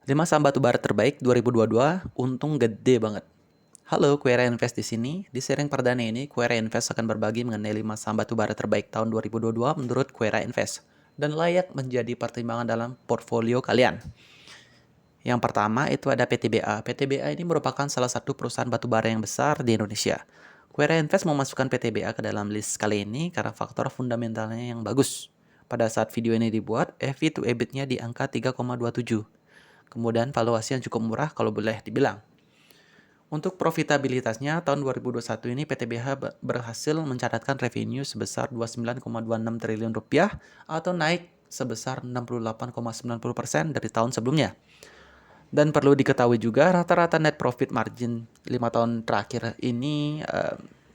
5 saham batubara terbaik 2022, untung gede banget. Halo, Query Invest di sini. Di sharing perdana ini, Query Invest akan berbagi mengenai 5 saham batubara terbaik tahun 2022 menurut Query Invest dan layak menjadi pertimbangan dalam portfolio kalian. Yang pertama itu ada PTBA. PTBA ini merupakan salah satu perusahaan batubara yang besar di Indonesia. Query Invest memasukkan PTBA ke dalam list kali ini karena faktor fundamentalnya yang bagus. Pada saat video ini dibuat, EV to EBIT-nya di angka 3,27. Kemudian valuasi yang cukup murah kalau boleh dibilang. Untuk profitabilitasnya, tahun 2021 ini PTBH berhasil mencatatkan revenue sebesar 29,26 triliun rupiah atau naik sebesar 68,90% dari tahun sebelumnya. Dan perlu diketahui juga rata-rata net profit margin 5 tahun terakhir ini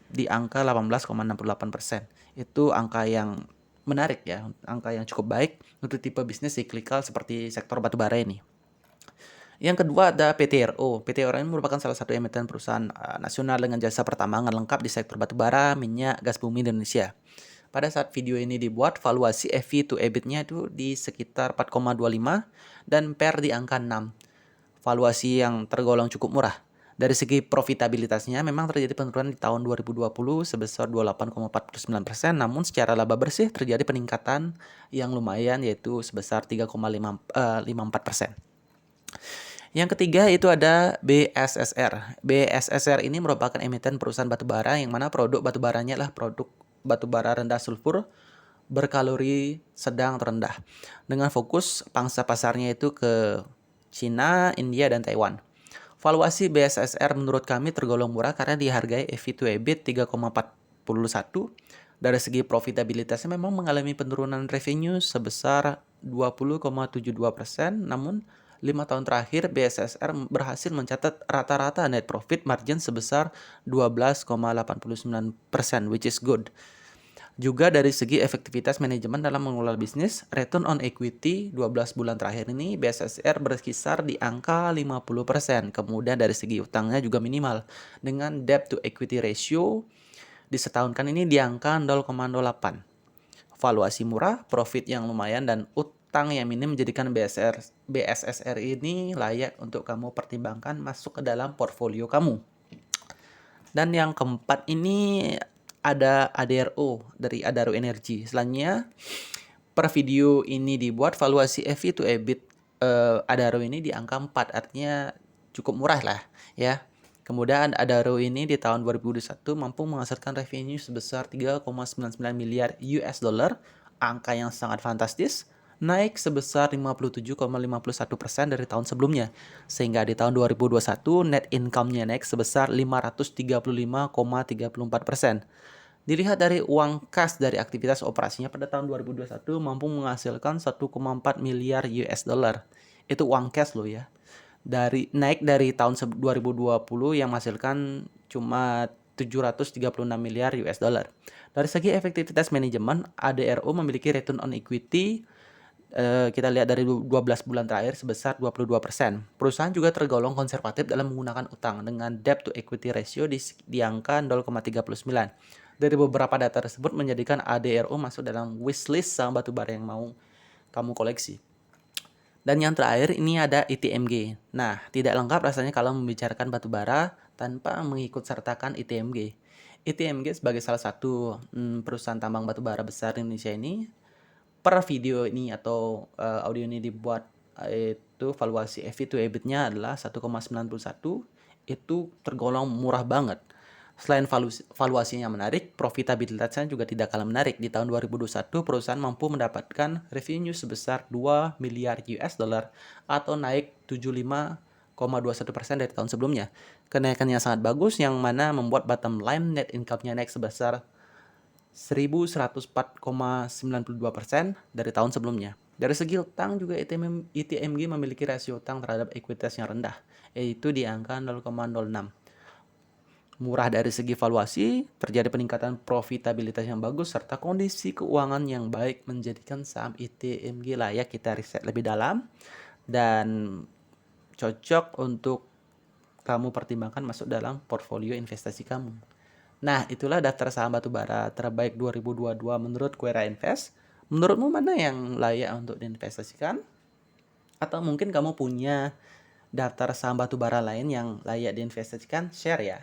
di angka 18,68%. Itu angka yang menarik ya, angka yang cukup baik untuk tipe bisnis siklikal seperti sektor batubara ini. Yang kedua ada PTRO. PTRO ini merupakan salah satu emiten perusahaan nasional dengan jasa pertambangan lengkap di sektor batubara, minyak, gas bumi di Indonesia. Pada saat video ini dibuat, valuasi EV to EBIT-nya itu di sekitar 4,25 dan PER di angka 6. Valuasi yang tergolong cukup murah. Dari segi profitabilitasnya memang terjadi penurunan di tahun 2020 sebesar 28,49%, namun secara laba bersih terjadi peningkatan yang lumayan yaitu sebesar 3,54%. Yang ketiga itu ada BSSR. BSSR ini merupakan emiten perusahaan batubara yang mana produk batubaranya adalah produk batubara rendah sulfur berkalori sedang terendah. Dengan fokus pangsa pasarnya itu ke Cina, India, dan Taiwan. Valuasi BSSR menurut kami tergolong murah karena dihargai EV to EBIT 3,41. Dari segi profitabilitasnya memang mengalami penurunan revenue sebesar 20,72%, namun 5 tahun terakhir BSSR berhasil mencatat rata-rata net profit margin sebesar 12,89%, which is good. Juga dari segi efektivitas manajemen dalam mengelola bisnis, return on equity 12 bulan terakhir ini BSSR berkisar di angka 50%. Kemudian dari segi utangnya juga minimal dengan debt to equity ratio disetahunkan ini di angka 0,08. Valuasi murah, profit yang lumayan, dan utang yang minim menjadikan BSSR ini layak untuk kamu pertimbangkan masuk ke dalam portfolio kamu. Dan yang keempat ini ada ADRO dari Adaro Energy. Selanjutnya, per video ini dibuat valuasi EV to EBIT Adaro ini di angka 4, artinya cukup murah lah ya. Kemudian Adaro ini di tahun 2021 mampu menghasilkan revenue sebesar 3,99 miliar US dollar, angka yang sangat fantastis, naik sebesar 57,51% dari tahun sebelumnya. Sehingga di tahun 2021 net income-nya naik sebesar 535,34%. Dilihat dari uang kas dari aktivitas operasinya pada tahun 2021 mampu menghasilkan 1,4 miliar US dollar. Itu uang cash loh ya. Naik dari tahun 2020 yang menghasilkan cuma 736 miliar US dollar. Dari segi efektivitas manajemen, ADRO memiliki return on equity kita lihat dari 12 bulan terakhir sebesar 22%. Perusahaan juga tergolong konservatif dalam menggunakan utang dengan debt to equity ratio di angka 0,39. Dari beberapa data tersebut menjadikan ADRO masuk dalam wishlist saham batubara yang mau kamu koleksi. Dan yang terakhir ini ada ITMG. Nah, tidak lengkap rasanya kalau membicarakan batubara tanpa mengikut sertakan ITMG. ITMG sebagai salah satu perusahaan tambang batubara besar di Indonesia ini, per video ini atau audio ini dibuat itu valuasi EV to EBIT-nya adalah 1,91, itu tergolong murah banget. Selain valuasinya menarik, profitabilitasnya juga tidak kalah menarik. Di tahun 2021, perusahaan mampu mendapatkan revenue sebesar 2 miliar US dollar atau naik 75,21% dari tahun sebelumnya. Kenaikannya sangat bagus yang mana membuat bottom line net income-nya naik sebesar 1104,92% dari tahun sebelumnya. Dari segi utang juga ITMG memiliki rasio utang terhadap ekuitas yang rendah, yaitu di angka 0,06. Murah dari segi valuasi, terjadi peningkatan profitabilitas yang bagus, serta kondisi keuangan yang baik menjadikan saham ITMG layak kita riset lebih dalam dan cocok untuk kamu pertimbangkan masuk dalam portfolio investasi kamu. Nah, itulah daftar saham batubara terbaik 2022 menurut Query Invest. Menurutmu mana yang layak untuk diinvestasikan? Atau mungkin kamu punya daftar saham batubara lain yang layak diinvestasikan, share ya.